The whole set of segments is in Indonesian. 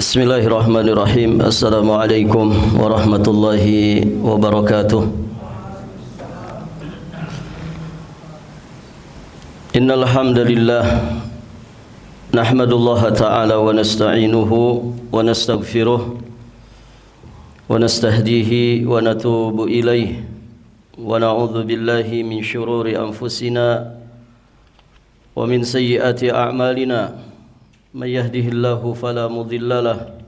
Bismillahirrahmanirrahim. Assalamualaikum warahmatullahi wabarakatuh. Innal hamdalillah nahmadullaha ta'ala wa nasta'inuhu wa nastaghfiruh wa nastahdihi wa natubu ilaih wa na'udzu billahi min syururi anfusina wa min sayyiati a'malina. من يهده الله فلا مضل له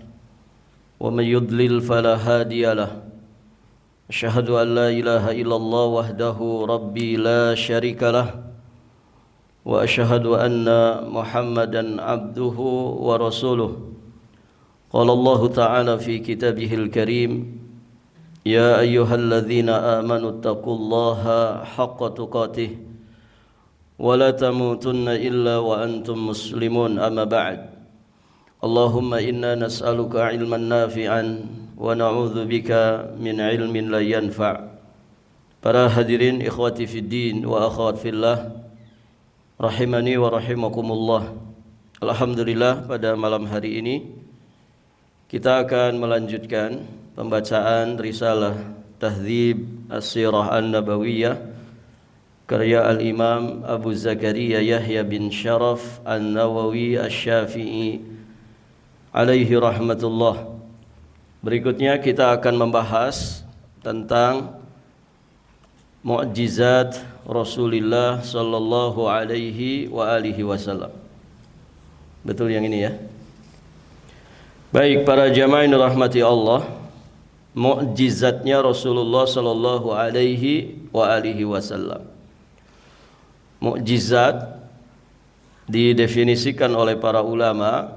ومن يضلل فلا هادي له أشهد أن لا إله إلا الله وحده ربي لا شريك له وأشهد أن محمدا عبده ورسوله قال الله تعالى في كتابه الكريم يا أيها الذين آمنوا اتقوا الله حق تقاته ولا تموتن إلا وأنتم مسلمون أما بعد اللهم إنا نسألك علما نافعا ونعوذ بك من علم لا ينفع. Para hadirin ikhwati fiddin wa akhwat fillah rahimani wa rahimakumullah. Alhamdulillah, pada malam hari ini kita akan melanjutkan pembacaan risalah Tahdzib As-Sirah An-Nabawiyah karya Al-Imam Abu Zakaria Yahya bin Sharaf An-Nawawi Asy-Syafi'i alaihi rahmatullah. Berikutnya kita akan membahas tentang mukjizat Rasulullah sallallahu alaihi wa alihi wasallam. Betul yang ini ya? Baik, para jamaah yang dirahmati Allah, mukjizatnya Rasulullah sallallahu alaihi wa alihi wasallam. Mukjizat didefinisikan oleh para ulama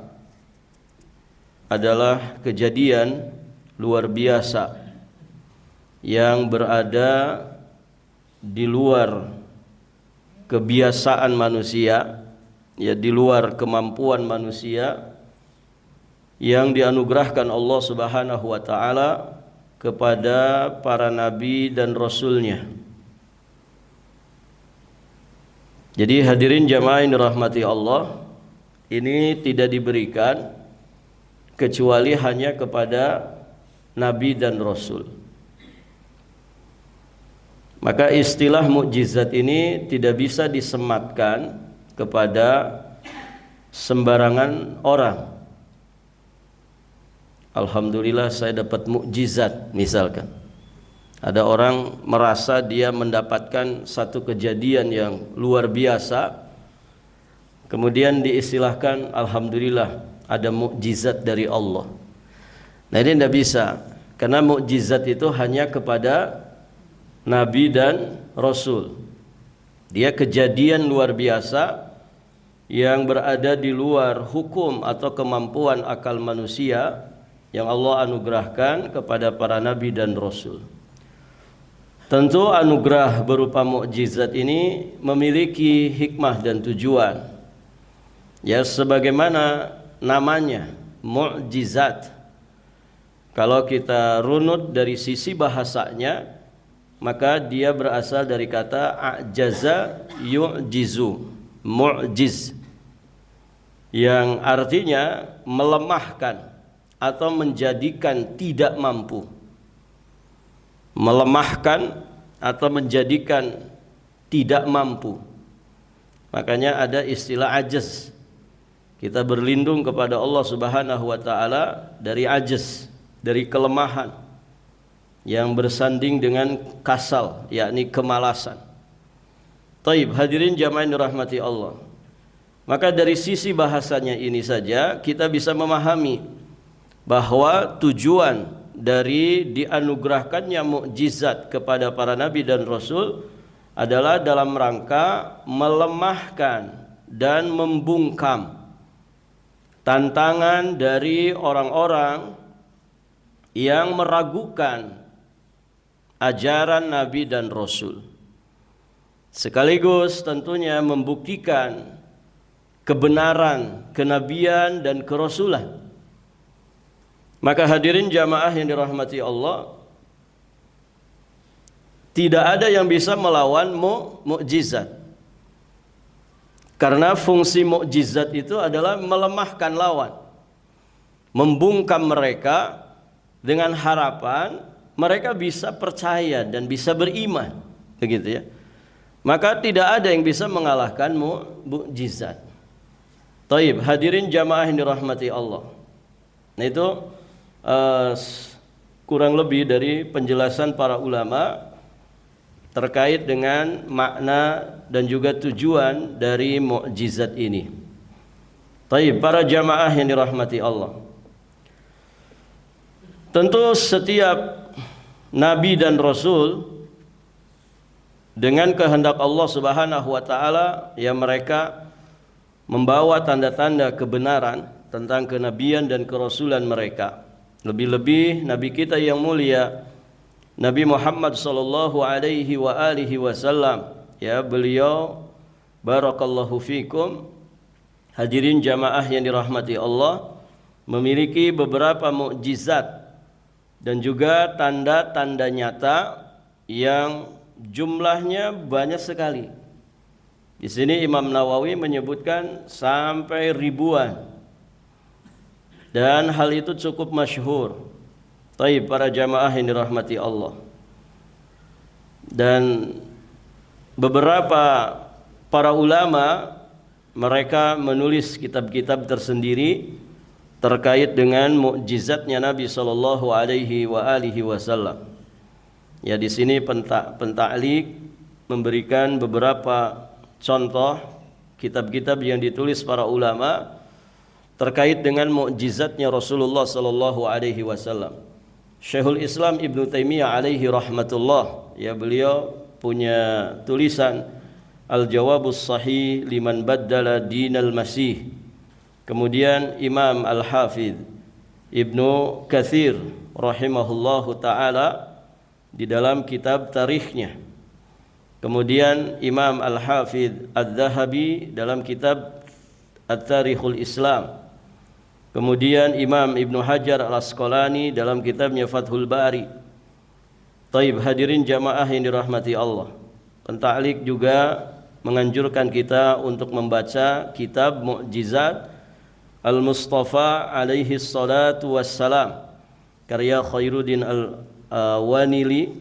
adalah kejadian luar biasa yang berada di luar kebiasaan manusia, ya, di luar kemampuan manusia, yang dianugerahkan Allah Subhanahu wa taala kepada para nabi dan rasulnya. Jadi hadirin jamaah yang dirahmati Allah, ini tidak diberikan kecuali hanya kepada nabi dan rasul. Maka istilah mukjizat ini tidak bisa disematkan kepada sembarangan orang. Alhamdulillah saya dapat mukjizat misalkan. Ada orang merasa dia mendapatkan satu kejadian yang luar biasa, kemudian diistilahkan alhamdulillah ada mukjizat dari Allah. Nah, ini tidak bisa, karena mukjizat itu hanya kepada nabi dan rasul. Dia kejadian luar biasa yang berada di luar hukum atau kemampuan akal manusia yang Allah anugerahkan kepada para nabi dan rasul. Tentu anugerah berupa mukjizat ini memiliki hikmah dan tujuan. Ya, sebagaimana namanya, mukjizat. Kalau kita runut dari sisi bahasanya, maka dia berasal dari kata a'jaza yu'jizu, mu'jiz, yang artinya melemahkan atau menjadikan tidak mampu. Melemahkan atau menjadikan tidak mampu. Makanya ada istilah ajaz. Kita berlindung kepada Allah Subhanahu wa taala dari ajaz, dari kelemahan yang bersanding dengan kasal, yakni kemalasan. Taib, hadirin jamaah yang dirahmati Allah. Maka dari sisi bahasanya ini saja kita bisa memahami bahwa tujuan dari dianugerahkannya mukjizat kepada para nabi dan rasul adalah dalam rangka melemahkan dan membungkam tantangan dari orang-orang yang meragukan ajaran nabi dan rasul, sekaligus tentunya membuktikan kebenaran kenabian dan kerasulan. Maka hadirin jamaah yang dirahmati Allah, tidak ada yang bisa melawan mukjizat. Karena fungsi mukjizat itu adalah melemahkan lawan. membungkam mereka dengan harapan mereka bisa percaya dan bisa beriman, begitu ya. Maka tidak ada yang bisa mengalahkan mukjizat. Taib, hadirin jamaah yang dirahmati Allah. Nah itu kurang lebih dari penjelasan para ulama terkait dengan makna dan juga tujuan dari mukjizat ini. Taib, para jamaah yang dirahmati Allah. Tentu setiap nabi dan rasul dengan kehendak Allah Subhanahu wa taala, ya mereka membawa tanda-tanda kebenaran tentang kenabian dan kerasulan mereka. Lebih-lebih nabi kita yang mulia Nabi Muhammad sallallahu alaihi wa alihi wasallam, ya beliau barakallahu fikum, hadirin jamaah yang dirahmati Allah, memiliki beberapa mukjizat dan juga tanda-tanda nyata yang jumlahnya banyak sekali. Di sini Imam Nawawi menyebutkan sampai ribuan. Dan hal itu cukup masyhur. Taib, para jamaah yang dirahmati Allah. Dan beberapa para ulama mereka menulis kitab-kitab tersendiri terkait dengan mukjizatnya Nabi sallallahu alaihi wasallam. Ya, di sini penta'liq memberikan beberapa contoh kitab-kitab yang ditulis para ulama terkait dengan mukjizatnya Rasulullah sallallahu alaihi wasallam. Syekhul Islam Ibnu Taimiyah alaihi rahmatullah, ya beliau punya tulisan Al-Jawabus Sahih liman baddala dinal Masih. Kemudian Imam Al-Hafidh Ibnu Katsir rahimahullahu taala di dalam kitab tarikhnya. Kemudian Imam Al-Hafidh Adz-Dzahabi dalam kitab At-Tarikhul Islam. Kemudian Imam Ibnu Hajar Al-Asqalani dalam kitabnya Fathul Bari. Taib, hadirin jamaah yang dirahmati Allah. Penta'liq juga menganjurkan kita untuk membaca kitab Mukjizat Al-Mustafa alaihi salatu wassalam, karya Khairuddin Al-Wanili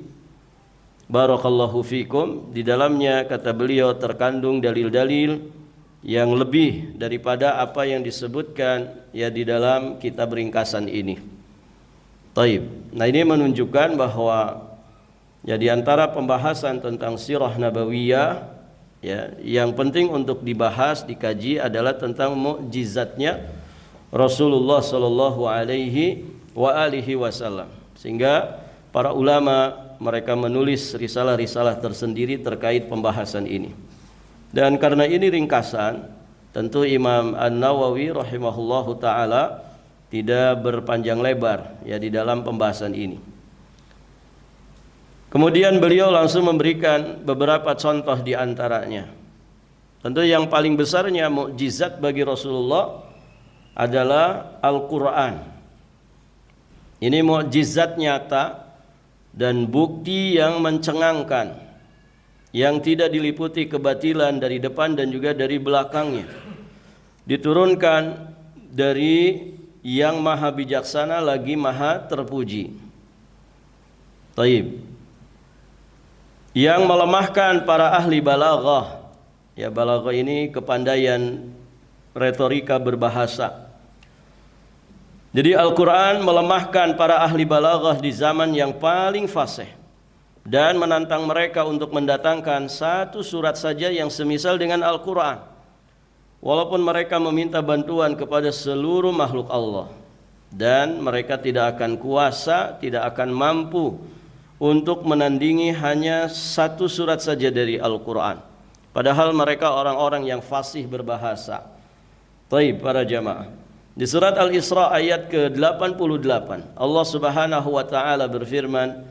barakallahu fikum. Di dalamnya kata beliau terkandung dalil-dalil yang lebih daripada apa yang disebutkan ya di dalam kitab ringkasan ini. Taib. Nah, ini menunjukkan bahwa ya di antara pembahasan tentang sirah nabawiyah, ya yang penting untuk dibahas, dikaji adalah tentang mukjizatnya Rasulullah sallallahu alaihi wasallam. Sehingga para ulama mereka menulis risalah-risalah tersendiri terkait pembahasan ini. Dan karena ini ringkasan, tentu Imam An-Nawawi rahimahullahu taala tidak berpanjang lebar ya di dalam pembahasan ini. Kemudian beliau langsung memberikan beberapa contoh di antaranya. Tentu yang paling besarnya mukjizat bagi Rasulullah adalah Al-Qur'an. Ini mukjizat nyata dan bukti yang mencengangkan, yang tidak diliputi kebatilan dari depan dan juga dari belakangnya. Diturunkan dari yang maha bijaksana lagi maha terpuji. Taib. Yang melemahkan para ahli balaghah. Ya, balaghah ini kepandaian retorika berbahasa. Jadi Al-Quran melemahkan para ahli balaghah di zaman yang paling fasih dan menantang mereka untuk mendatangkan satu surat saja yang semisal dengan Al-Quran, walaupun mereka meminta bantuan kepada seluruh makhluk Allah, dan mereka tidak akan kuasa, tidak akan mampu untuk menandingi hanya satu surat saja dari Al-Quran, padahal mereka orang-orang yang fasih berbahasa. Taib, para jamaah, di surat Al-Isra ayat ke-88 Allah Subhanahu wa taala berfirman,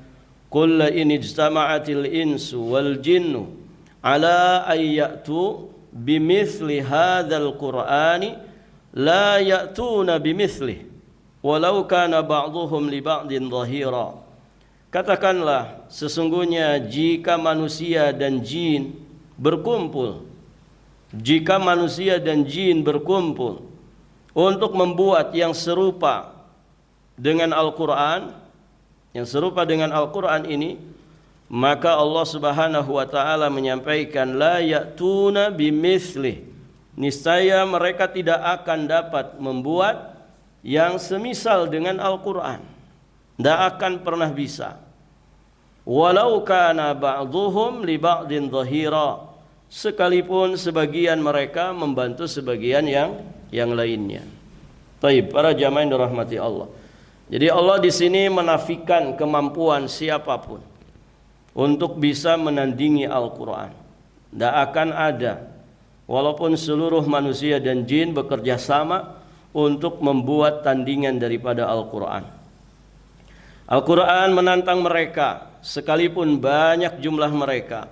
"Qul la in ijtama'atil insu wal jinnu ala ayyatu bimithli hadzal qur'ani la ya'tuna bimithlihi walau kana ba'dhuhum li ba'din dhahira." Katakanlah, sesungguhnya jika manusia dan jin berkumpul untuk membuat yang serupa dengan Al-Quran, ini, maka Allah Subhanahu wa taala menyampaikan la ya'tuna bimithli, niscaya mereka tidak akan dapat membuat yang semisal dengan Al-Quran, tidak akan pernah bisa. Walau kana ba'dhuhum li ba'din dhahira, sekalipun sebagian mereka membantu sebagian yang lainnya. Taib, para jamaah yang dirahmati Allah. Jadi Allah di sini menafikan kemampuan siapapun untuk bisa menandingi Al-Quran. Tidak akan ada, walaupun seluruh manusia dan jin bekerja sama untuk membuat tandingan daripada Al-Quran. Al-Quran menantang mereka, sekalipun banyak jumlah mereka,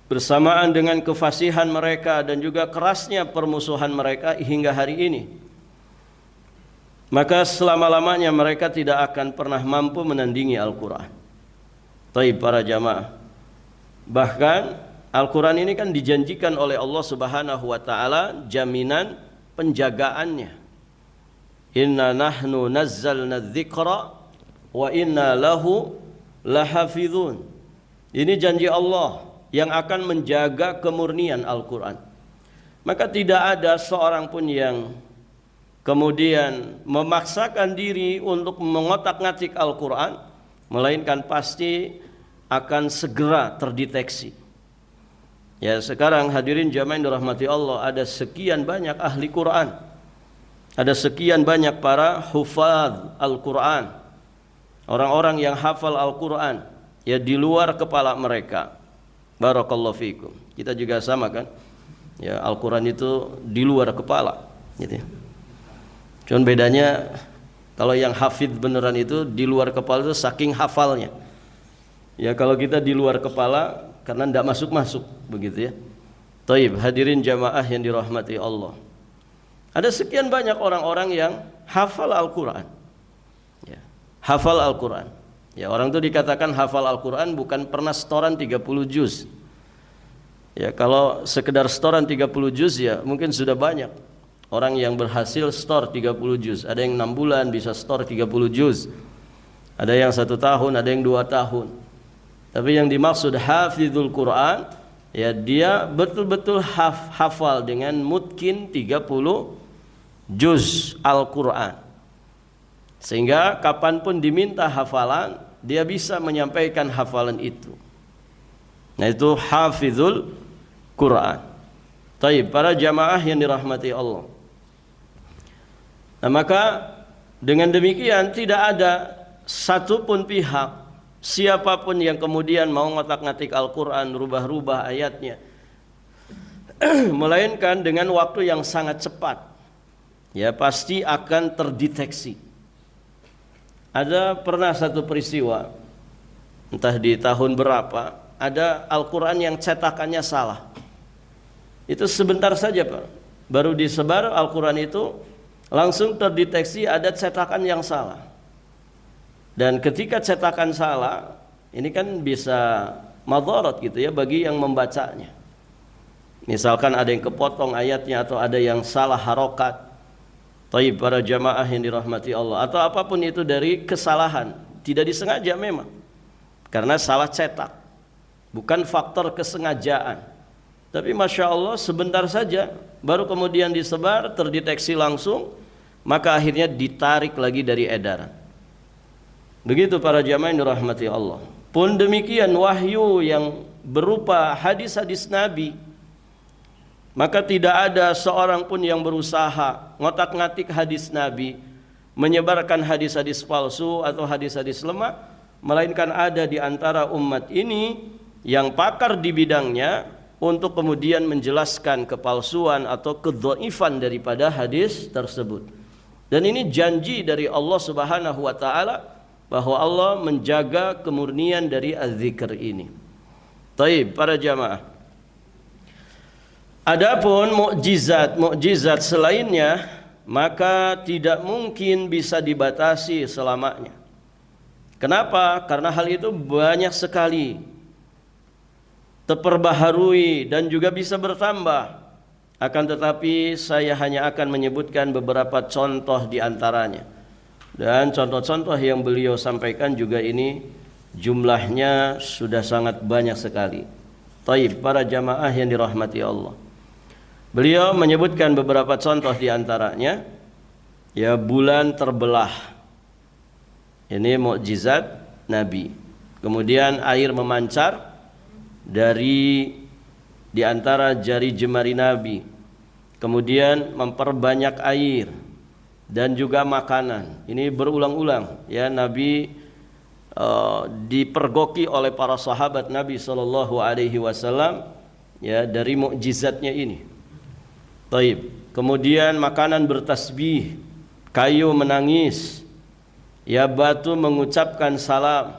bersamaan dengan kefasihan mereka dan juga kerasnya permusuhan mereka hingga hari ini, maka selama-lamanya mereka tidak akan pernah mampu menandingi Al-Quran. Taib, para jamaah, bahkan Al-Quran ini kan dijanjikan oleh Allah Subhanahu wa taala jaminan penjagaannya. Inna nahnu nazzalna dzikra wa inna lahu lahafizun. Ini janji Allah yang akan menjaga kemurnian Al-Quran. Maka tidak ada seorang pun yang kemudian memaksakan diri untuk mengotak-ngatik Al-Quran, melainkan pasti akan segera terdeteksi. Ya, sekarang hadirin jamaah yang dirahmati Allah, ada sekian banyak ahli Quran, ada sekian banyak para hufadz Al-Quran, orang-orang yang hafal Al-Quran, ya di luar kepala mereka. Barakallahu fikum. Kita juga sama kan? Ya, Al-Quran itu di luar kepala, gitu. Cuman bedanya kalau yang hafidz beneran itu di luar kepala itu saking hafalnya. Ya, kalau kita di luar kepala karena tidak masuk-masuk, begitu ya. Taib, hadirin jamaah yang dirahmati Allah. Ada sekian banyak orang-orang yang hafal Al-Quran, ya, hafal Al-Quran. Ya, orang itu dikatakan hafal Al-Quran bukan pernah setoran 30 juz. Ya, kalau sekedar setoran 30 juz ya mungkin sudah banyak orang yang berhasil setor 30 juz. Ada yang 6 bulan bisa setor 30 juz, ada yang 1 tahun, ada yang 2 tahun. Tapi yang dimaksud hafizul Quran, ya dia betul-betul hafal dengan mutkin 30 juz Al-Quran, sehingga kapanpun diminta hafalan dia bisa menyampaikan hafalan itu. Nah, itu hafizul Quran. Taib, para jamaah yang dirahmati Allah. Nah, maka dengan demikian tidak ada satupun pihak, siapapun yang kemudian mau ngotak-ngatik Al-Quran, rubah-rubah ayatnya, melainkan dengan waktu yang sangat cepat. Ya, pasti akan terdeteksi. Ada pernah satu peristiwa, entah di tahun berapa, ada Al-Quran yang cetakannya salah. Itu sebentar saja Pak, baru disebar Al-Quran itu langsung terdeteksi ada cetakan yang salah. Dan ketika cetakan salah, ini kan bisa madharat gitu ya bagi yang membacanya. Misalkan ada yang kepotong ayatnya atau ada yang salah harokat. Taib, para jamaah yang dirahmati Allah, atau apapun itu dari kesalahan, tidak disengaja memang, karena salah cetak, bukan faktor kesengajaan. Tapi Masya Allah sebentar saja, baru kemudian disebar, terdeteksi langsung, maka akhirnya ditarik lagi dari edaran. Begitu para jamaah yang dirahmati Allah. Pun demikian wahyu yang berupa hadis-hadis Nabi, maka tidak ada seorang pun yang berusaha ngotak-ngatik hadis Nabi, menyebarkan hadis-hadis palsu atau hadis-hadis lemah, melainkan ada di antara umat ini yang pakar di bidangnya untuk kemudian menjelaskan kepalsuan atau kedhaifan daripada hadis tersebut. Dan ini janji dari Allah Subhanahu wa taala bahwa Allah menjaga kemurnian dari az-zikr ini. Taib, para jamaah. Adapun mukjizat selainnya maka tidak mungkin bisa dibatasi selamanya. Kenapa? Karena hal itu banyak sekali, terperbaharui dan juga bisa bertambah. Akan tetapi saya hanya akan menyebutkan beberapa contoh di antaranya. Dan contoh-contoh yang beliau sampaikan juga ini jumlahnya sudah sangat banyak sekali. Taib, para jamaah yang dirahmati Allah. Beliau menyebutkan beberapa contoh di antaranya, ya, bulan terbelah. Ini mukjizat Nabi. Kemudian air memancar dari di antara jari jemari Nabi. Kemudian memperbanyak air dan juga makanan. Ini berulang-ulang, ya, Nabi dipergoki oleh para sahabat Nabi sallallahu alaihi wasallam, ya, dari mukjizatnya ini. Taib. Kemudian makanan bertasbih, kayu menangis, ya, batu mengucapkan salam,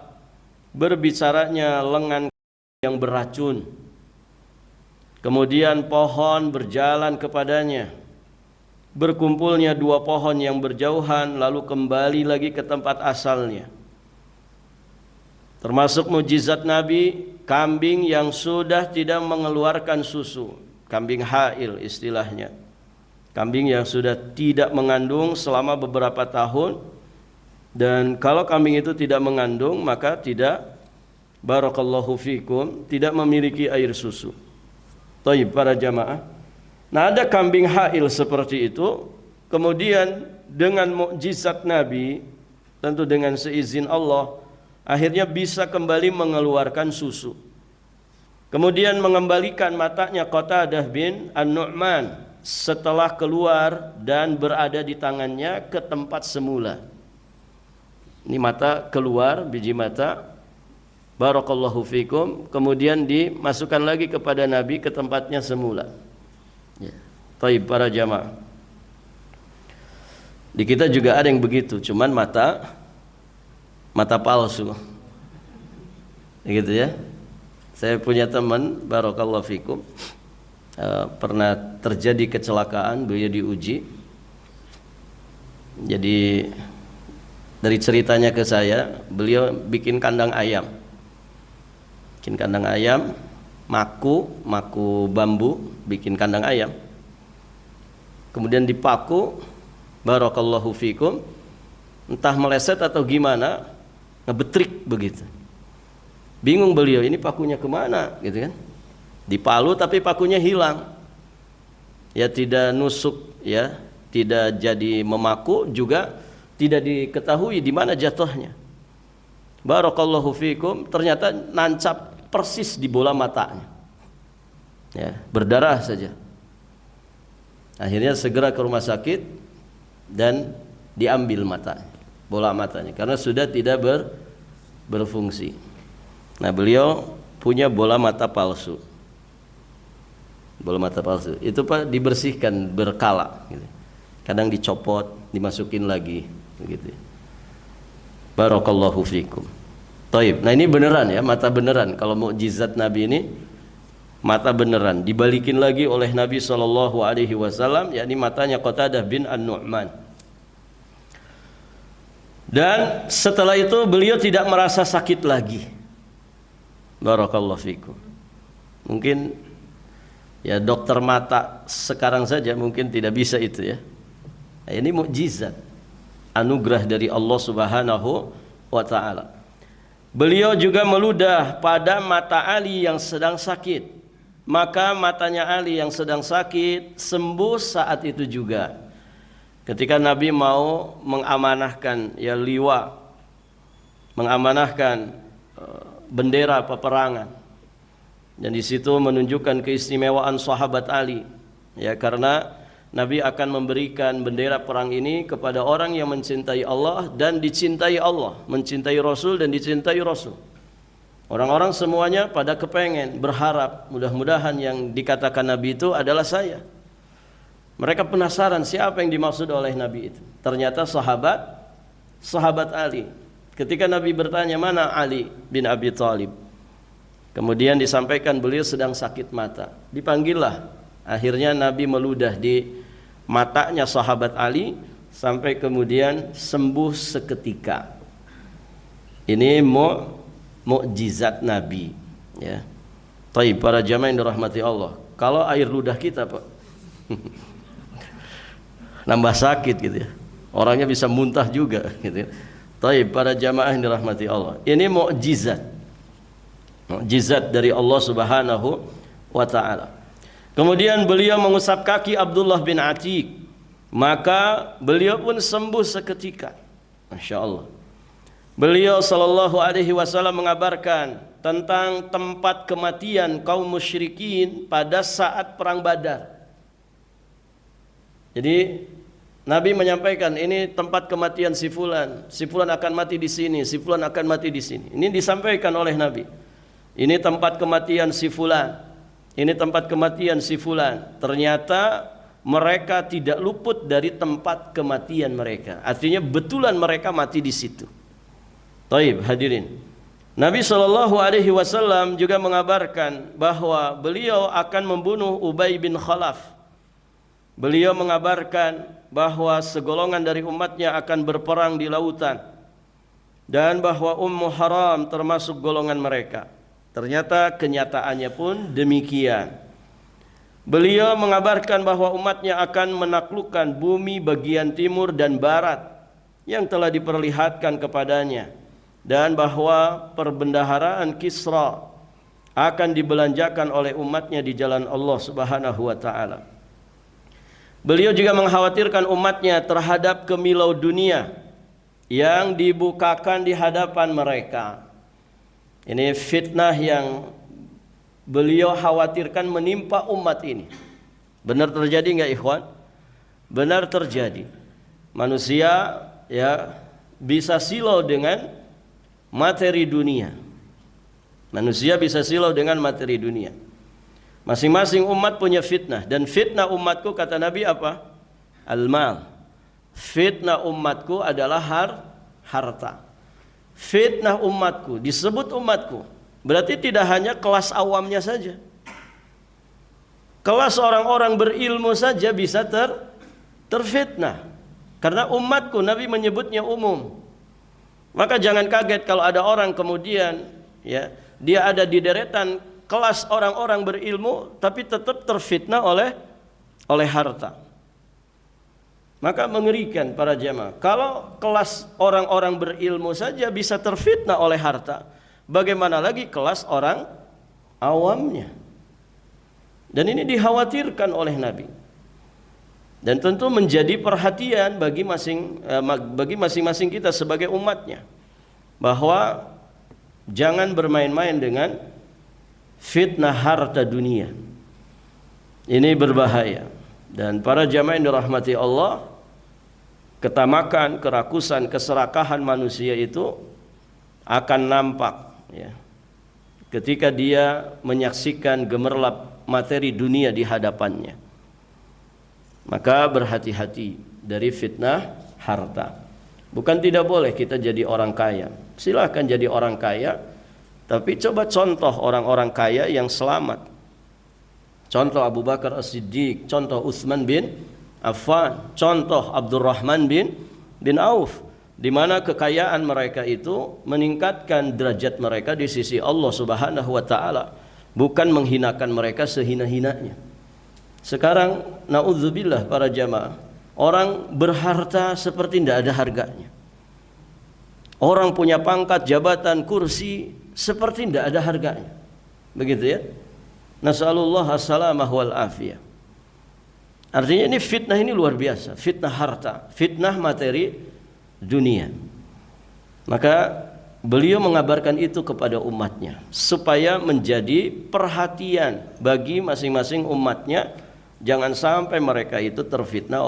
berbicaranya lengan yang beracun. Kemudian pohon berjalan kepadanya, berkumpulnya dua pohon yang berjauhan lalu kembali lagi ke tempat asalnya. Termasuk mukjizat Nabi, kambing yang sudah tidak mengeluarkan susu, kambing hail istilahnya. Kambing yang sudah tidak mengandung selama beberapa tahun, dan kalau kambing itu tidak mengandung maka tidak, barakallahu fikum, tidak memiliki air susu. Taib, para jamaah. Nah, ada kambing hail seperti itu, kemudian dengan mukjizat Nabi, tentu dengan seizin Allah, akhirnya bisa kembali mengeluarkan susu. Kemudian mengembalikan matanya Qatadah bin An-Nu'man setelah keluar dan berada di tangannya ke tempat semula. Ini mata keluar, biji mata, barakallahu fikum, kemudian dimasukkan lagi kepada Nabi ke tempatnya semula. Ya. Taib, para jamaah. Di kita juga ada yang begitu, cuman mata palsu, gitu ya. Saya punya teman, barakallahu fikum, pernah terjadi kecelakaan, beliau diuji. Jadi dari ceritanya ke saya, beliau bikin kandang ayam, maku bambu, bikin kandang ayam, kemudian dipaku, barakallahu fikum, entah meleset atau gimana, ngebetrik begitu. Bingung beliau, ini pakunya kemana, gitu kan? Dipalu tapi pakunya hilang. Ya, tidak nusuk, ya, tidak jadi memaku, juga tidak diketahui di mana jatuhnya. Barakallahu fikum, ternyata nancap persis di bola matanya. Ya, berdarah saja. Akhirnya segera ke rumah sakit dan diambil matanya, bola matanya, karena sudah tidak berfungsi. Nah, beliau punya bola mata palsu. Bola mata palsu itu Pak dibersihkan berkala, gitu. Kadang dicopot, dimasukin lagi, gitu. Barakallahu fikum. Taib. Nah, ini beneran ya, mata beneran. Kalau mukjizat Nabi ini mata beneran, dibalikin lagi oleh Nabi sallallahu alaihi wasallam, yakni matanya Qatadah bin An-Nu'man. Dan setelah itu beliau tidak merasa sakit lagi. Barakallahu fikum. Mungkin ya dokter mata sekarang saja mungkin tidak bisa itu ya. Nah, ini mukjizat, anugerah dari Allah Subhanahu wa taala. Beliau juga meludah pada mata Ali yang sedang sakit. Maka matanya Ali yang sedang sakit sembuh saat itu juga. Ketika Nabi mau mengamanahkan ya liwa, mengamanahkan bendera peperangan, dan di situ menunjukkan keistimewaan sahabat Ali, ya, karena Nabi akan memberikan bendera perang ini kepada orang yang mencintai Allah dan dicintai Allah, mencintai Rasul dan dicintai Rasul. Orang-orang semuanya pada kepengen, berharap, mudah-mudahan yang dikatakan Nabi itu adalah saya. Mereka penasaran siapa yang dimaksud oleh Nabi itu. Ternyata sahabat Ali. Ketika Nabi bertanya, mana Ali bin Abi Thalib? Kemudian disampaikan beliau sedang sakit mata. Dipanggillah. Akhirnya Nabi meludah di matanya sahabat Ali sampai kemudian sembuh seketika. Ini mukjizat Nabi, ya. Taib, para jamaah yang dirahmati Allah. Kalau air ludah kita, Pak, Nambah sakit gitu ya. Orangnya bisa muntah juga gitu ya. Taib, para jamaah yang dirahmati Allah. Ini mukjizat. Mukjizat dari Allah Subhanahu wa taala. Kemudian beliau mengusap kaki Abdullah bin Atiq, maka beliau pun sembuh seketika. Masya Allah. Beliau sallallahu alaihi wasallam mengabarkan tentang tempat kematian kaum musyrikin pada saat perang Badar. Jadi Nabi menyampaikan ini tempat kematian si fulan akan mati di sini, si fulan akan mati di sini. Ini disampaikan oleh Nabi. Ini tempat kematian si fulan. Ini tempat kematian si fulan. Ternyata mereka tidak luput dari tempat kematian mereka. Artinya betulan mereka mati di situ. Taib, hadirin. Nabi sallallahu alaihi wasallam juga mengabarkan bahwa beliau akan membunuh Ubay bin Khalaf. Beliau mengabarkan bahwa segolongan dari umatnya akan berperang di lautan dan bahwa Ummu Haram termasuk golongan mereka. Ternyata kenyataannya pun demikian. Beliau mengabarkan bahwa umatnya akan menaklukkan bumi bagian timur dan barat yang telah diperlihatkan kepadanya, dan bahwa perbendaharaan Kisra akan dibelanjakan oleh umatnya di jalan Allah Subhanahu wa taala. Beliau juga mengkhawatirkan umatnya terhadap kemilau dunia yang dibukakan di hadapan mereka. Ini fitnah yang beliau khawatirkan menimpa umat ini. Benar terjadi enggak ikhwan? Benar terjadi. Manusia ya bisa silau dengan materi dunia. Manusia bisa silau dengan materi dunia. Masing-masing umat punya fitnah, dan fitnah umatku kata Nabi apa? Al-mal. Fitnah umatku adalah harta. Fitnah umatku, disebut umatku, berarti tidak hanya kelas awamnya saja. Kelas orang-orang berilmu saja bisa terfitnah. Karena umatku, Nabi menyebutnya umum. Maka jangan kaget kalau ada orang kemudian ya, dia ada di deretan kelas orang-orang berilmu tapi tetap terfitnah oleh harta. Maka mengerikan para jamaah. Kalau kelas orang-orang berilmu saja bisa terfitnah oleh harta, bagaimana lagi kelas orang awamnya? Dan ini dikhawatirkan oleh Nabi. Dan tentu menjadi perhatian bagi masing-masing kita sebagai umatnya, bahwa jangan bermain-main dengan fitnah harta dunia. Ini berbahaya. Dan para jamaah yang dirahmati Allah, ketamakan, kerakusan, keserakahan manusia itu akan nampak ya, ketika dia menyaksikan gemerlap materi dunia di hadapannya. Maka berhati-hati dari fitnah harta. Bukan tidak boleh kita jadi orang kaya, silahkan jadi orang kaya, tapi coba contoh orang-orang kaya yang selamat. Contoh Abu Bakar As-Siddiq, contoh Utsman bin Affan, contoh Abdurrahman bin Auf, di mana kekayaan mereka itu meningkatkan derajat mereka di sisi Allah Subhanahu wa taala, bukan menghinakan mereka sehina-hinanya. Sekarang naudzubillah para jamaah, orang berharta seperti tidak ada harganya. Orang punya pangkat, jabatan, kursi seperti tidak ada harganya. Begitu ya. Nasallallahu as-salamah wal afiyah. Artinya ini fitnah ini luar biasa, fitnah harta, fitnah materi dunia. Maka beliau mengabarkan itu kepada umatnya supaya menjadi perhatian bagi masing-masing umatnya, jangan sampai mereka itu terfitnah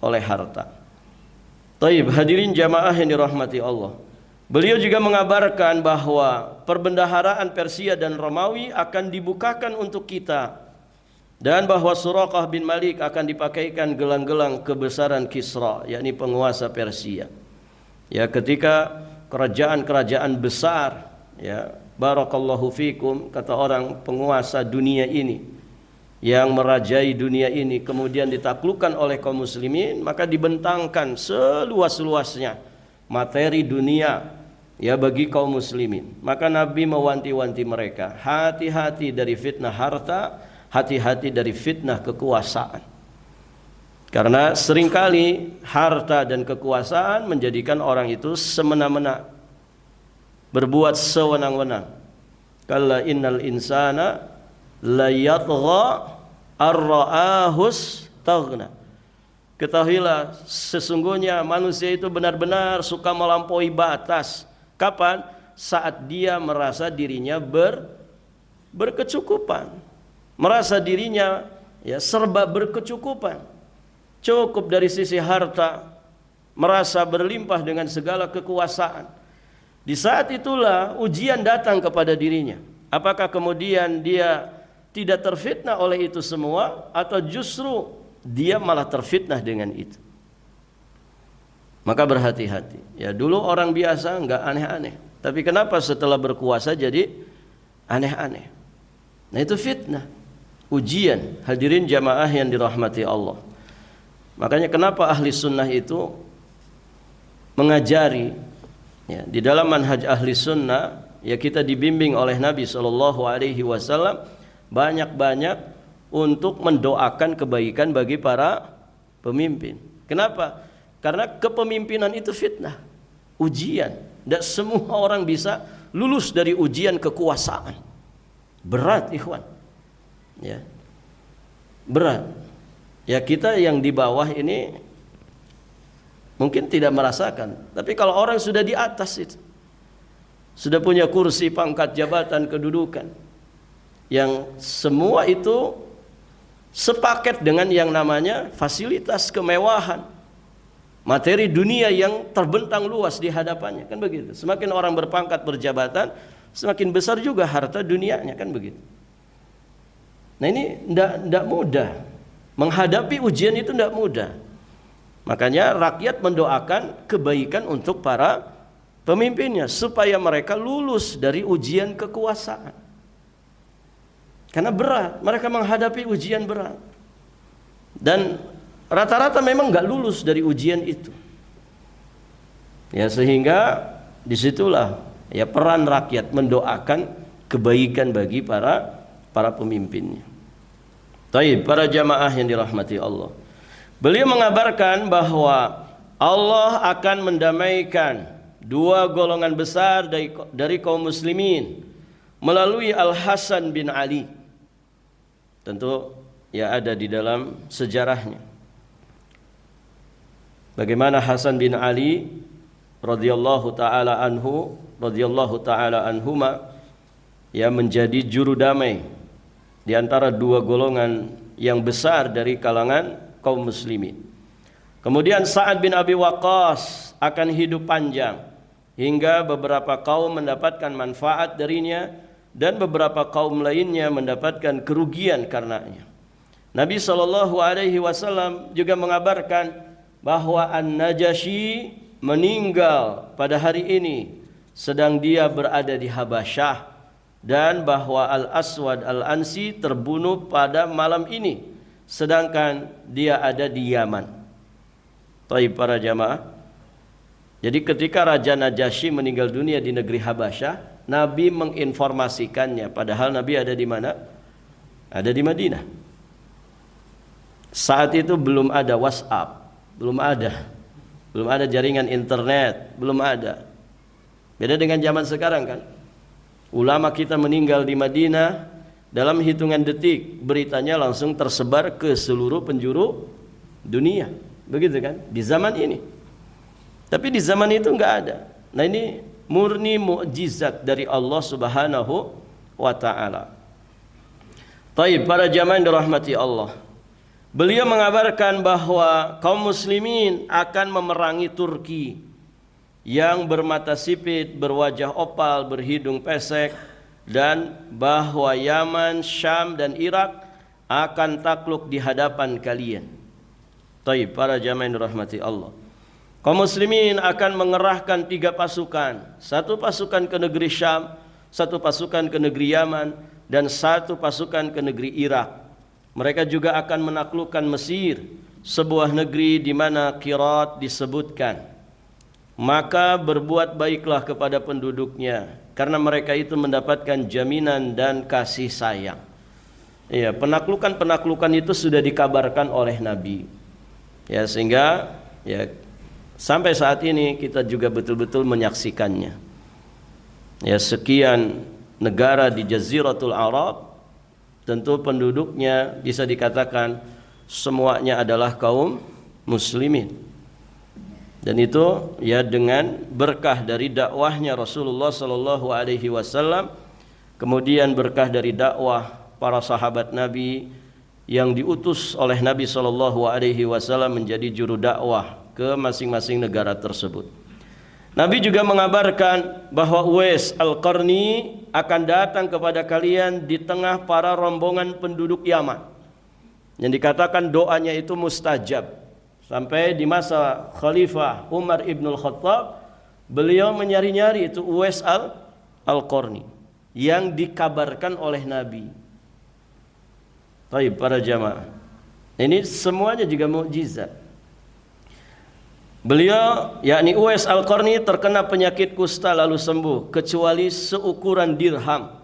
oleh harta. Taib, hadirin jamaah yang dirahmati Allah. Beliau juga mengabarkan bahwa perbendaharaan Persia dan Romawi akan dibukakan untuk kita, dan bahwa Suraqah bin Malik akan dipakaikan gelang-gelang kebesaran Kisra, yakni penguasa Persia. Ya, ketika kerajaan-kerajaan besar, ya, barakallahu fikum, kata orang penguasa dunia ini yang merajai dunia ini kemudian ditaklukkan oleh kaum muslimin, maka dibentangkan seluas-luasnya materi dunia ya bagi kaum muslimin. Maka Nabi mewanti-wanti mereka, hati-hati dari fitnah harta, hati-hati dari fitnah kekuasaan. Karena seringkali harta dan kekuasaan menjadikan orang itu semena-mena, berbuat sewenang-wenang. Kalla innal insana la yatgha ar-ra'ahus taghna. Ketahuilah sesungguhnya manusia itu benar-benar suka melampaui batas. Kapan? Saat dia merasa dirinya berkecukupan, merasa dirinya serba berkecukupan, cukup dari sisi harta, merasa berlimpah dengan segala kekuasaan. Di saat itulah ujian datang kepada dirinya. Apakah kemudian dia tidak terfitnah oleh itu semua, atau justru dia malah terfitnah dengan itu? Maka berhati-hati. Ya, dulu orang biasa enggak aneh-aneh, tapi kenapa setelah berkuasa jadi aneh-aneh? Nah, itu fitnah, ujian. Hadirin jamaah yang dirahmati Allah. Makanya kenapa ahli sunnah itu mengajari, di dalam manhaj ahli sunnah, kita dibimbing oleh Nabi SAW banyak-banyak untuk mendoakan kebaikan bagi para pemimpin. Kenapa? Karena kepemimpinan itu fitnah, ujian. Tidak semua orang bisa lulus dari ujian kekuasaan. Berat, ikhwan. Berat. Kita yang di bawah ini mungkin tidak merasakan, tapi kalau orang sudah di atas itu, sudah punya kursi, pangkat, jabatan, kedudukan, yang semua itu sepaket dengan yang namanya fasilitas, kemewahan, materi dunia yang terbentang luas di hadapannya, kan begitu. Semakin orang berpangkat, berjabatan, semakin besar juga harta dunianya, kan begitu. Nah, ini tidak mudah. Menghadapi ujian itu tidak mudah. Makanya rakyat mendoakan kebaikan untuk para pemimpinnya, supaya mereka lulus dari ujian kekuasaan. Karena berat, mereka menghadapi ujian berat. Dan rata-rata memang nggak lulus dari ujian itu. Sehingga disitulah peran rakyat mendoakan kebaikan bagi para pemimpinnya. Taib, para jamaah yang dirahmati Allah. Beliau mengabarkan bahwa Allah akan mendamaikan dua golongan besar dari kaum muslimin melalui Al-Hasan bin Ali. Tentu ada di dalam sejarahnya. Bagaimana Hasan bin Ali radhiyallahu taala anhuma menjadi juru damai di antara dua golongan yang besar dari kalangan kaum muslimin. Kemudian Sa'ad bin Abi Waqqas akan hidup panjang hingga beberapa kaum mendapatkan manfaat darinya dan beberapa kaum lainnya mendapatkan kerugian karenanya. Nabi SAW juga mengabarkan bahwa An-Najasyi meninggal pada hari ini sedang dia berada di Habasyah, dan bahwa Al-Aswad Al-Ansi terbunuh pada malam ini sedangkan dia ada di Yaman. Taib, para jamaah. Jadi ketika Raja Najasyi meninggal dunia di negeri Habasyah, Nabi menginformasikannya, padahal Nabi ada di mana? Ada di Madinah. Saat itu belum ada WhatsApp, belum ada jaringan internet, belum ada. Beda dengan zaman sekarang, kan? Ulama kita meninggal di Madinah, dalam hitungan detik beritanya langsung tersebar ke seluruh penjuru dunia. Begitu kan? Di zaman ini. Tapi di zaman itu enggak ada. Nah, ini murni mukjizat dari Allah Subhanahu wa taala. Taib, para jamaah yang dirahmati Allah. Beliau mengabarkan bahwa kaum muslimin akan memerangi Turki yang bermata sipit, berwajah opal, berhidung pesek, dan bahwa Yaman, Syam, dan Irak akan takluk di hadapan kalian. Taib, para jamaah yang dirahmati Allah. Kaum muslimin akan mengerahkan 3 pasukan. 1 pasukan ke negeri Syam, 1 pasukan ke negeri Yaman, dan 1 pasukan ke negeri Irak. Mereka juga akan menaklukkan Mesir, sebuah negeri di mana Qirat disebutkan. Maka berbuat baiklah kepada penduduknya, karena mereka itu mendapatkan jaminan dan kasih sayang. Penaklukan itu sudah dikabarkan oleh Nabi. Ya, sehingga ya sampai saat ini kita juga betul-betul menyaksikannya. Ya, sekian negara di Jaziratul Arab, tentu penduduknya bisa dikatakan semuanya adalah kaum muslimin. Dan itu ya dengan berkah dari dakwahnya Rasulullah sallallahu alaihi wasallam, kemudian berkah dari dakwah para sahabat Nabi yang diutus oleh Nabi sallallahu alaihi wasallam menjadi juru dakwah ke masing-masing negara tersebut. Nabi juga mengabarkan bahwa Uwais Al-Qarni akan datang kepada kalian di tengah para rombongan penduduk Yaman. Yang dikatakan doanya itu mustajab. Sampai di masa Khalifah Umar ibn Khattab, beliau menyari-nyari itu Uwais Al-Qarni yang dikabarkan oleh Nabi. Baik para jamaah, ini semuanya juga mukjizat. Beliau, yakni Uwais Al-Qarni, terkena penyakit kusta lalu sembuh kecuali seukuran dirham.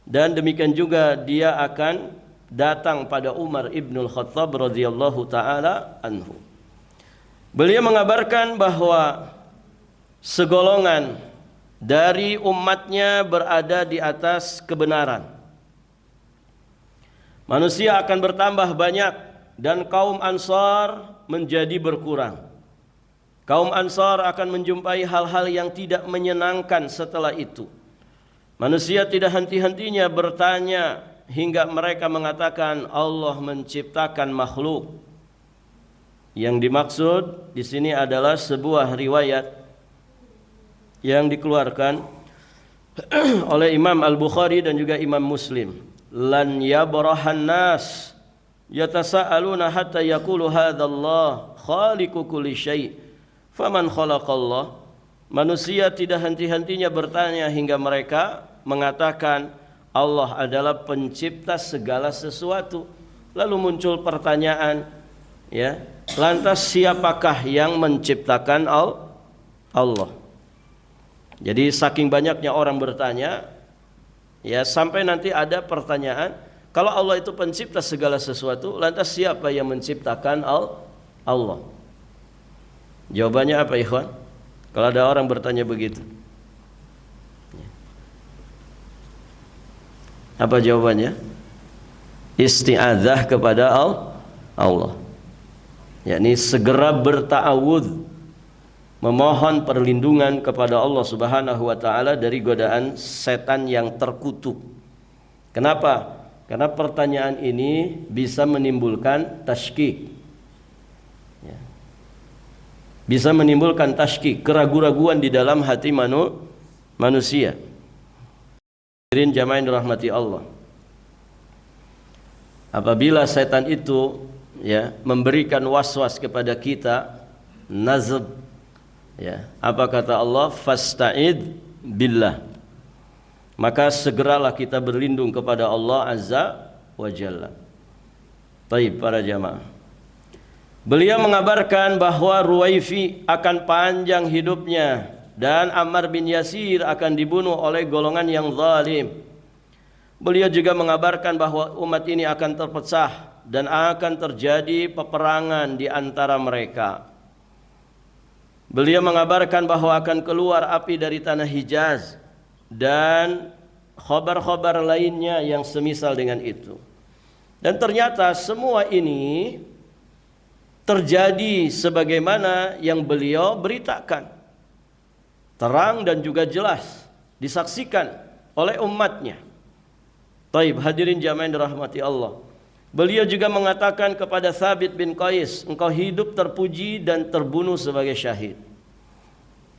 Dan demikian juga dia akan datang pada Umar ibn Khattab radhiyallahu taala anhu. Beliau mengabarkan bahwa segolongan dari umatnya berada di atas kebenaran. Manusia akan bertambah banyak dan kaum Ansar menjadi berkurang. Kaum Ansar akan menjumpai hal-hal yang tidak menyenangkan setelah itu. Manusia tidak henti-hentinya bertanya hingga mereka mengatakan Allah menciptakan makhluk. Yang dimaksud di sini adalah sebuah riwayat yang dikeluarkan oleh Imam Al-Bukhari dan juga Imam Muslim. Lan yabrahan nas yatasaaluna hatta yaqulu hadzallah khaliqu kulli syai' faman khalaqallah. Manusia tidak henti-hentinya bertanya hingga mereka mengatakan Allah adalah pencipta segala sesuatu. Lalu muncul pertanyaan, ya, lantas siapakah yang menciptakan Allah? Jadi saking banyaknya orang bertanya, ya, sampai nanti ada pertanyaan, kalau Allah itu pencipta segala sesuatu, lantas siapa yang menciptakan Allah? Jawabannya apa, ikhwan? Kalau ada orang bertanya begitu, apa jawabannya? Isti'adzah kepada Allah. Yakni segera berta'awudz, memohon perlindungan kepada Allah Subhanahu wa taala dari godaan setan yang terkutuk. Kenapa? Karena pertanyaan ini bisa menimbulkan tasykik. Ya. Bisa menimbulkan tasykik, keraguan-raguan di dalam hati manusia. Hadirin jamaah yang dirahmati Allah. Apabila setan itu, ya, memberikan was-was kepada kita, nazab, ya, apa kata Allah? Fasta'id billah. Maka segeralah kita berlindung kepada Allah Azza wa Jalla. Baik para jamaah, beliau mengabarkan bahwa Ruwaifi akan panjang hidupnya dan Ammar bin Yasir akan dibunuh oleh golongan yang zalim. Beliau juga mengabarkan bahwa umat ini akan terpecah dan akan terjadi peperangan di antara mereka. Beliau mengabarkan bahwa akan keluar api dari tanah Hijaz dan khabar-khabar lainnya yang semisal dengan itu. Dan ternyata semua ini terjadi sebagaimana yang beliau beritakan. Terang dan juga jelas disaksikan oleh umatnya. Taib, hadirin jamaah yang dirahmati Allah. Beliau juga mengatakan kepada Thabit bin Qais, engkau hidup terpuji dan terbunuh sebagai syahid.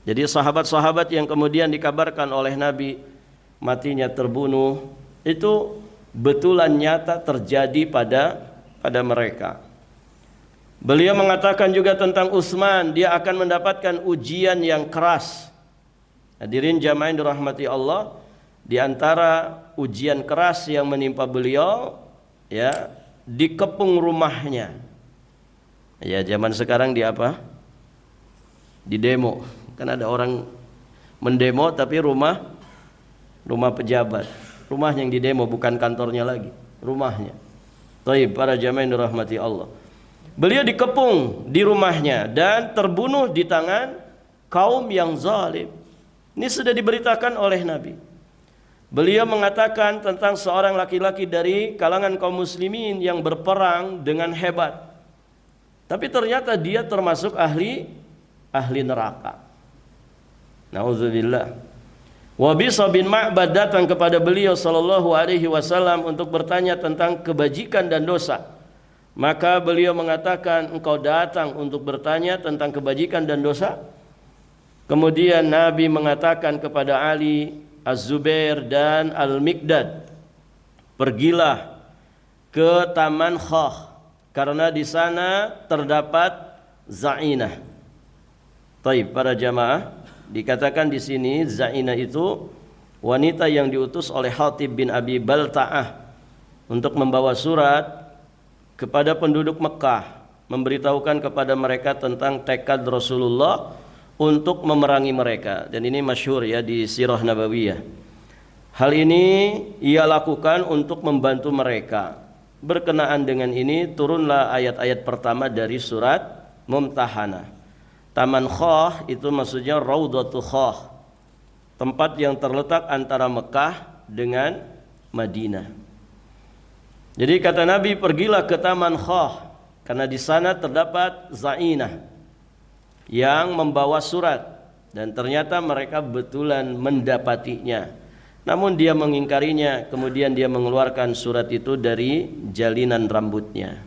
Jadi sahabat-sahabat yang kemudian dikabarkan oleh Nabi matinya terbunuh, itu betulan nyata terjadi pada mereka. Beliau mengatakan juga tentang Utsman, dia akan mendapatkan ujian yang keras. Hadirin jamaah yang dirahmati Allah, di antara ujian keras yang menimpa beliau, ya, dikepung rumahnya. Ya, zaman sekarang di apa? Di demo. Kan ada orang mendemo tapi rumah pejabat. Rumah yang didemo bukan kantornya lagi, rumahnya. Taib, para jamaah yang dirahmati Allah. Beliau dikepung di rumahnya dan terbunuh di tangan kaum yang zalim. Ini sudah diberitakan oleh Nabi. Beliau mengatakan tentang seorang laki-laki dari kalangan kaum muslimin yang berperang dengan hebat. Tapi ternyata dia termasuk ahli neraka. Nauzubillah. Wabisa bin Ma'bad datang kepada beliau sallallahu alaihi wasallam untuk bertanya tentang kebajikan dan dosa. Maka beliau mengatakan, engkau datang untuk bertanya tentang kebajikan dan dosa? Kemudian Nabi mengatakan kepada Ali, Az-Zubair dan Al-Miqdad, pergilah ke Taman Khah karena di sana terdapat Zainah. Taib, para jamaah, dikatakan di sini Zainah itu wanita yang diutus oleh Hatib bin Abi Balta'ah untuk membawa surat kepada penduduk Mekah, memberitahukan kepada mereka tentang tekad Rasulullah untuk memerangi mereka. Dan ini masyhur ya di Sirah Nabawiyah. Hal ini ia lakukan untuk membantu mereka. Berkenaan dengan ini turunlah ayat-ayat pertama dari surat Mumtahanah. Taman Khah itu maksudnya Raudhatu Khah, tempat yang terletak antara Mekah dengan Madinah. Jadi kata Nabi, pergilah ke Taman Khah karena di sana terdapat Zainah yang membawa surat, dan ternyata mereka betulan mendapatinya. Namun dia mengingkarinya, kemudian dia mengeluarkan surat itu dari jalinan rambutnya.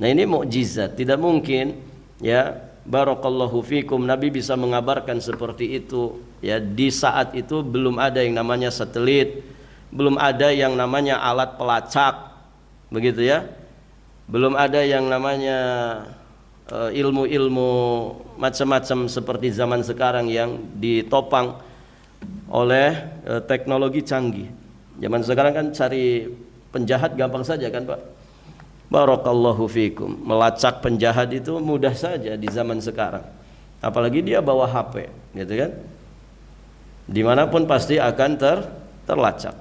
Nah, ini mukjizat, tidak mungkin ya, barakallahu fikum, Nabi bisa mengabarkan seperti itu ya. Di saat itu belum ada yang namanya satelit, belum ada yang namanya alat pelacak, begitu ya. Belum ada yang namanya ilmu-ilmu macam-macam seperti zaman sekarang yang ditopang oleh teknologi canggih. Zaman sekarang kan cari penjahat gampang saja kan Pak. Barakallahu fikum. Melacak penjahat itu mudah saja di zaman sekarang. Apalagi dia bawa HP, gitu kan. Dimanapun pasti akan terlacak.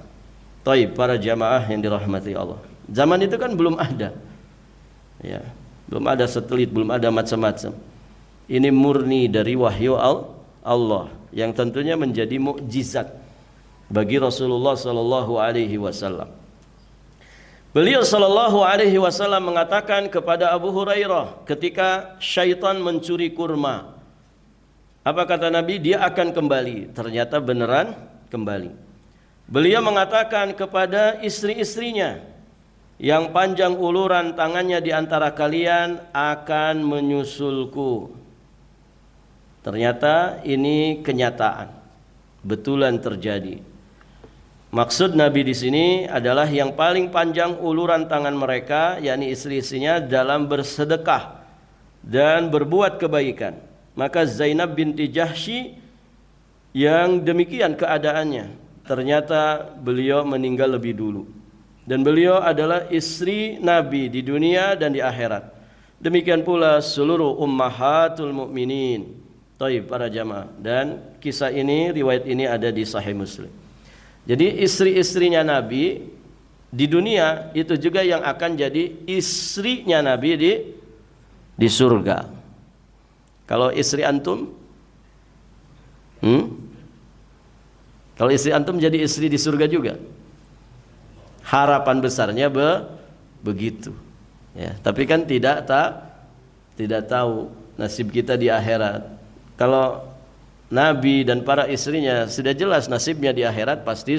Taib, para jamaah yang dirahmati Allah. Zaman itu kan belum ada. Ya. Belum ada satelit, belum ada macam-macam. Ini murni dari wahyu Allah yang tentunya menjadi mukjizat bagi Rasulullah sallallahu alaihi wasallam. Beliau sallallahu alaihi wasallam mengatakan kepada Abu Hurairah ketika syaitan mencuri kurma. Apa kata Nabi? Dia akan kembali. Ternyata beneran kembali. Beliau mengatakan kepada istri-istrinya, yang panjang uluran tangannya di antara kalian akan menyusulku. Ternyata ini kenyataan, betulan terjadi. Maksud Nabi di sini adalah yang paling panjang uluran tangan mereka, yakni istri-istrinya, dalam bersedekah dan berbuat kebaikan. Maka Zainab binti Jahsy yang demikian keadaannya, ternyata beliau meninggal lebih dulu. Dan beliau adalah istri Nabi di dunia dan di akhirat. Demikian pula seluruh ummahatul mukminin. Taib, para jamaah. Dan kisah ini, riwayat ini ada di Sahih Muslim. Jadi istri-istrinya Nabi di dunia itu juga yang akan jadi istrinya Nabi di surga. Kalau istri antum, kalau istri antum jadi istri di surga juga. Harapan besarnya begitu ya, tapi kan tidak tahu nasib kita di akhirat. Kalau Nabi dan para istrinya sudah jelas nasibnya di akhirat pasti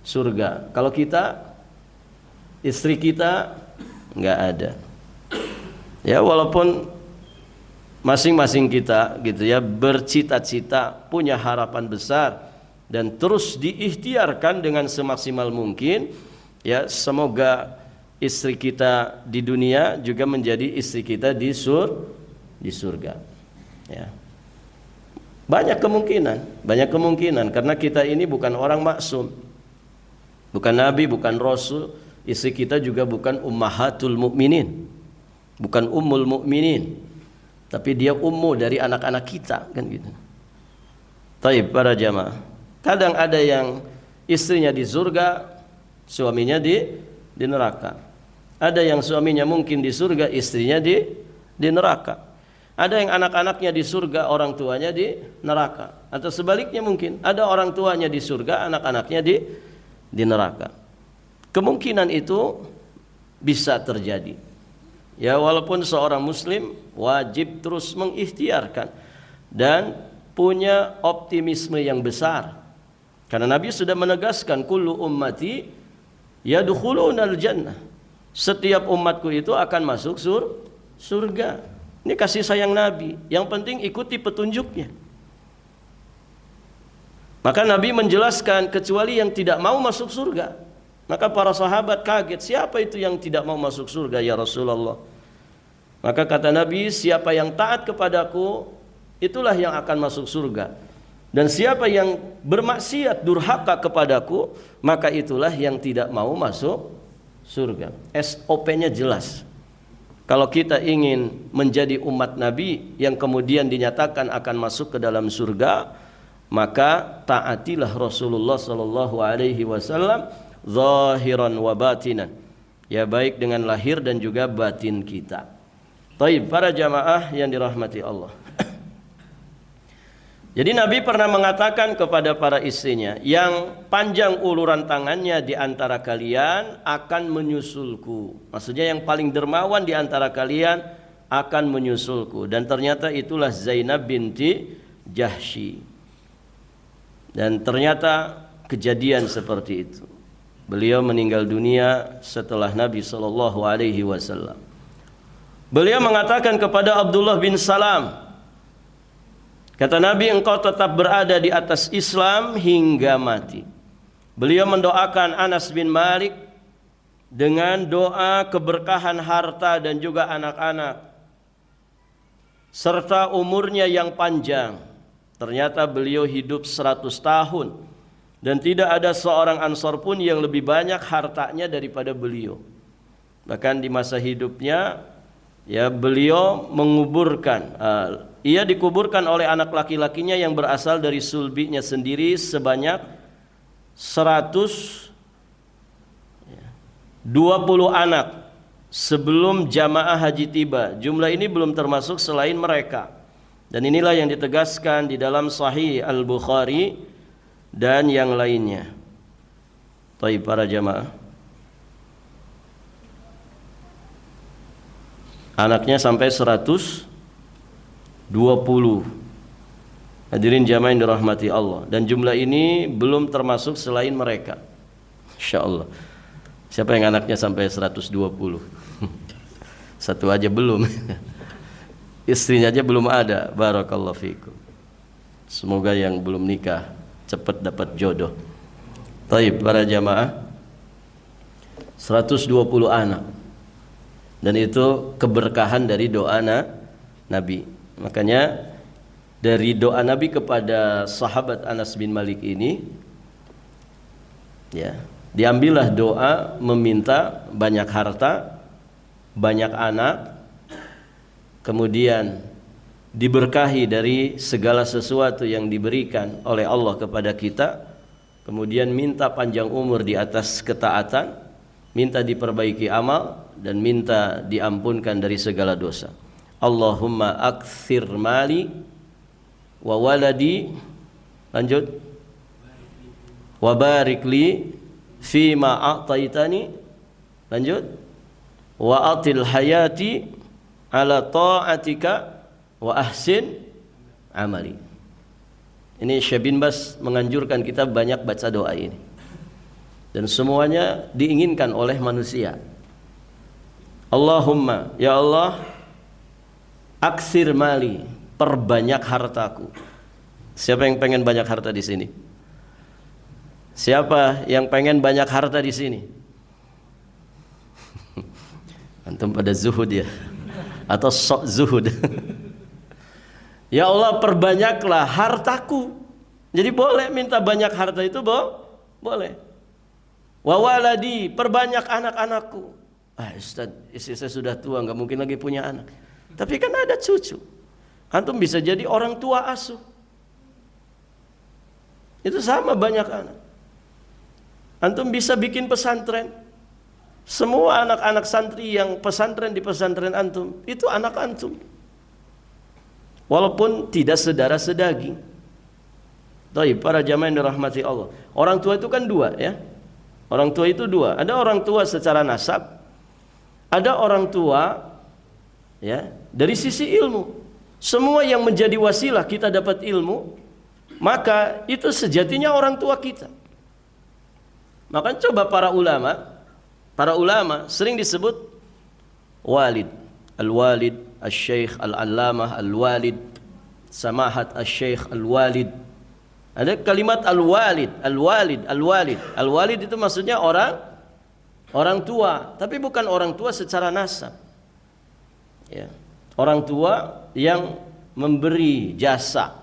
surga. Kalau kita, istri kita nggak ada ya, walaupun masing-masing kita gitu ya bercita-cita, punya harapan besar dan terus diikhtiarkan dengan semaksimal mungkin ya, semoga istri kita di dunia juga menjadi istri kita di surga ya. Banyak kemungkinan karena kita ini bukan orang maksum, bukan nabi, bukan rasul. Istri kita juga bukan ummahatul mukminin, bukan ummul mukminin, tapi dia ummu dari anak-anak kita kan gitu. Taib, para jamaah. Kadang ada yang istrinya di surga, suaminya di neraka. Ada yang suaminya mungkin di surga, istrinya di neraka. Ada yang anak-anaknya di surga, orang tuanya di neraka. Atau sebaliknya mungkin, ada orang tuanya di surga, anak-anaknya di neraka. Kemungkinan itu bisa terjadi. Ya, walaupun seorang muslim wajib terus mengikhtiarkan dan punya optimisme yang besar. Karena Nabi sudah menegaskan, kullu ummati yadkhulunal jannah. Setiap umatku itu akan masuk surga. Ini kasih sayang Nabi. Yang penting ikuti petunjuknya. Maka Nabi menjelaskan kecuali yang tidak mau masuk surga. Maka para sahabat kaget, siapa itu yang tidak mau masuk surga ya Rasulullah? Maka kata Nabi, siapa yang taat kepadaku, itulah yang akan masuk surga. Dan siapa yang bermaksiat durhaka kepadaku, maka itulah yang tidak mau masuk surga. SOP-nya jelas. Kalau kita ingin menjadi umat Nabi yang kemudian dinyatakan akan masuk ke dalam surga, maka taatilah Rasulullah sallallahu alaihi wasallam zahiran wa batinan. Ya, baik dengan lahir dan juga batin kita. Taib, para jamaah yang dirahmati Allah. Jadi Nabi pernah mengatakan kepada para istrinya, yang panjang uluran tangannya di antara kalian akan menyusulku. Maksudnya yang paling dermawan di antara kalian akan menyusulku. Dan ternyata itulah Zainab binti Jahsy. Dan ternyata kejadian seperti itu. Beliau meninggal dunia setelah Nabi SAW. Beliau mengatakan kepada Abdullah bin Salam, kata Nabi, engkau tetap berada di atas Islam hingga mati. Beliau mendoakan Anas bin Malik dengan doa keberkahan harta dan juga anak-anak, serta umurnya yang panjang. Ternyata beliau hidup 100 tahun. Dan tidak ada seorang Ansor pun yang lebih banyak hartanya daripada beliau. Bahkan di masa hidupnya, ya, beliau menguburkan, ia dikuburkan oleh anak laki-lakinya yang berasal dari sulbinya sendiri sebanyak 120 anak sebelum jamaah haji tiba. Jumlah ini belum termasuk selain mereka. Dan inilah yang ditegaskan di dalam Sahih Al-Bukhari dan yang lainnya. Baik, para jamaah, anaknya sampai 120. Hadirin jamaah yang dirahmati Allah. Dan jumlah ini belum termasuk selain mereka. Insya Allah. Siapa yang anaknya sampai 120? Satu aja belum. Istrinya aja belum ada. Barakallahu fikum. Semoga yang belum nikah cepat dapat jodoh. Taib, para jamaah, 120 anak. Dan itu keberkahan dari doa Nabi. Makanya dari doa Nabi kepada sahabat Anas bin Malik ini, ya, diambillah doa meminta banyak harta, banyak anak, kemudian diberkahi dari segala sesuatu yang diberikan oleh Allah kepada kita, kemudian minta panjang umur di atas ketaatan, minta diperbaiki amal, dan minta diampunkan dari segala dosa. Allahumma akthir mali wa waladi, lanjut, wa barik li fima a'taitani, lanjut, wa atil hayati ala ta'atika wa ahsin amali. Ini Syekh bin Baz menganjurkan kita banyak baca doa ini. Dan semuanya diinginkan oleh manusia. Allahumma, ya Allah, aksir mali, perbanyak hartaku. Siapa yang pengen banyak harta di sini? Siapa yang pengen banyak harta di sini? Antum pada zuhud ya? Atau sok zuhud? Ya Allah, perbanyaklah hartaku. Jadi boleh minta banyak harta itu, boleh. Wa waladi, perbanyak anak-anakku. Ustaz, istri saya sudah tua, nggak mungkin lagi punya anak. Tapi kan ada cucu. Antum bisa jadi orang tua asuh. Itu sama banyak anak. Antum bisa bikin pesantren. Semua anak-anak santri yang pesantren di pesantren antum itu anak antum. Walaupun tidak sedara sedaging. Baik, para jamaah yang dirahmati Allah. Orang tua itu kan dua ya. Orang tua itu dua. Ada orang tua secara nasab, ada orang tua ya dari sisi ilmu. Semua yang menjadi wasilah kita dapat ilmu, maka itu sejatinya orang tua kita. Maka coba para ulama sering disebut walid, al-walid, al-syekh, al-allamah, al-walid, samahat al-syekh, al-walid. Ada kalimat al-walid, al-walid, al-walid. Al-walid itu maksudnya orang tua, tapi bukan orang tua secara nasab. Ya. Orang tua yang memberi jasa,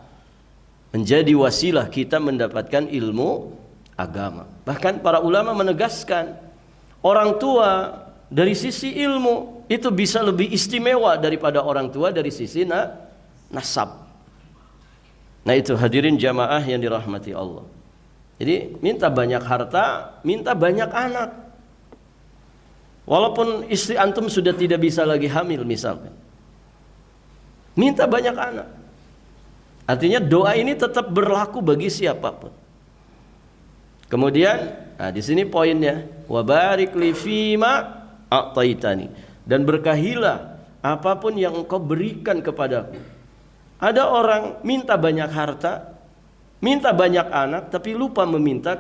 menjadi wasilah kita mendapatkan ilmu agama. Bahkan para ulama menegaskan orang tua dari sisi ilmu itu bisa lebih istimewa daripada orang tua dari sisi nasab. Nah itu hadirin jamaah yang dirahmati Allah. Jadi minta banyak harta, minta banyak anak. Walaupun istri antum sudah tidak bisa lagi hamil misalkan, minta banyak anak. Artinya doa ini tetap berlaku bagi siapapun. Kemudian, nah di sini poinnya, wa barik li fima a'taitani, dan berkahilah apapun yang engkau berikan kepadaku. Ada orang minta banyak harta, minta banyak anak, tapi lupa meminta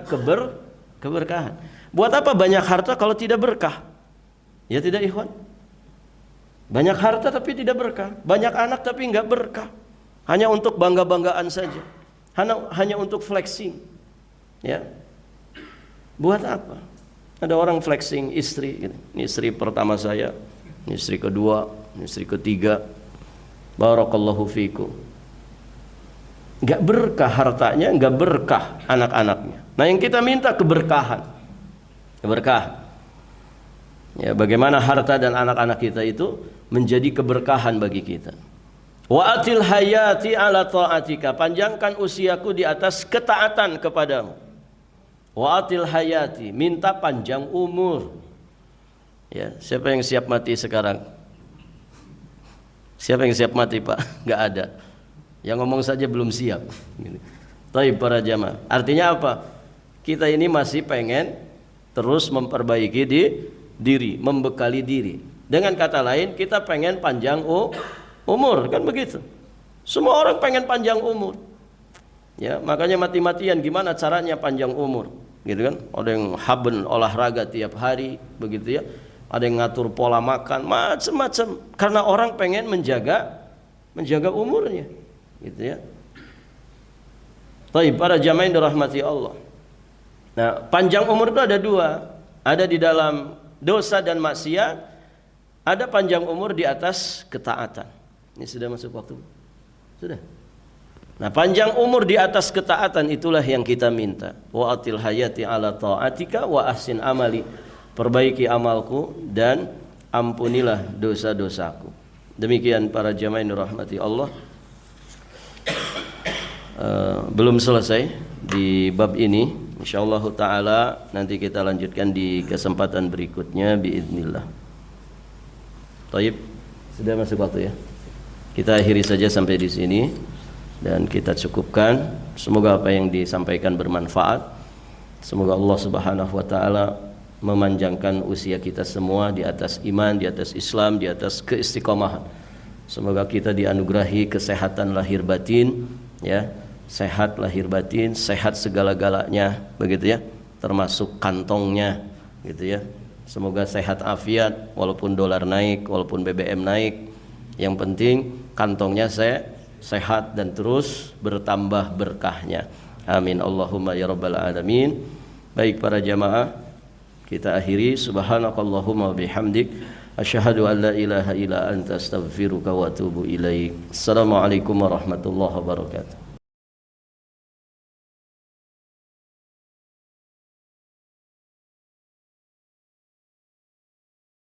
keberkahan. Buat apa banyak harta kalau tidak berkah? Ya tidak ikhwan? Banyak harta tapi tidak berkah, banyak anak tapi enggak berkah. Hanya untuk bangga-banggaan saja, hanya untuk flexing. Ya. Buat apa? Ada orang flexing istri, ini istri pertama saya, ini istri kedua, ini istri ketiga. Barakallahu fikum. Enggak berkah hartanya, enggak berkah anak-anaknya. Nah, yang kita minta keberkahan. Keberkahan. Ya, bagaimana harta dan anak-anak kita itu menjadi keberkahan bagi kita. Wa atil hayati ala ta'atika, panjangkan usiaku di atas ketaatan kepadamu. Wa atil hayati, minta panjang umur. Ya, siapa yang siap mati sekarang? Siapa yang siap mati, Pak? Enggak ada. Yang ngomong saja belum siap. Tapi para jamaah, artinya apa? Kita ini masih pengen terus memperbaiki diri, membekali diri. Dengan kata lain, kita pengen panjang umur, kan begitu. Semua orang pengen panjang umur. Ya, makanya mati-matian gimana caranya panjang umur, gitu kan? Ada yang haben olahraga tiap hari, begitu ya. Ada yang ngatur pola makan, macam-macam. Karena orang pengen menjaga umurnya, gitu ya. Baik, para jamaah yang dirahmati Allah. Nah, panjang umur itu ada dua. Ada di dalam dosa dan maksiat, ada panjang umur di atas ketaatan. Ini sudah masuk waktu? Sudah. Nah, panjang umur di atas ketaatan itulah yang kita minta. Wa atil hayati ala ta'atika wa ahsin amali. Perbaiki amalku dan ampunilah dosa-dosaku. Demikian para jamaah yang dirahmati Allah. Belum selesai di bab ini. Insyaallah taala nanti kita lanjutkan di kesempatan berikutnya biidznillah. Taib, sudah masuk waktu ya. Kita akhiri saja sampai di sini dan kita cukupkan. Semoga apa yang disampaikan bermanfaat. Semoga Allah Subhanahu wa taala memanjangkan usia kita semua di atas iman, di atas Islam, di atas keistiqomahan. Semoga kita dianugerahi kesehatan lahir batin, ya, sehat lahir batin, sehat segala-galanya, begitu ya, termasuk kantongnya, gitu ya. Semoga sehat afiat, walaupun dolar naik, walaupun BBM naik, yang penting kantongnya sehat dan terus bertambah berkahnya. Amin Allahumma ya rabbal alamin. Baik para jamaah, kita akhiri. Subhanakallahumma bihamdik, asyhadu an la ilaha illa anta astaghfiruka wa atubu ilaik. Assalamualaikum warahmatullahi wabarakatuh.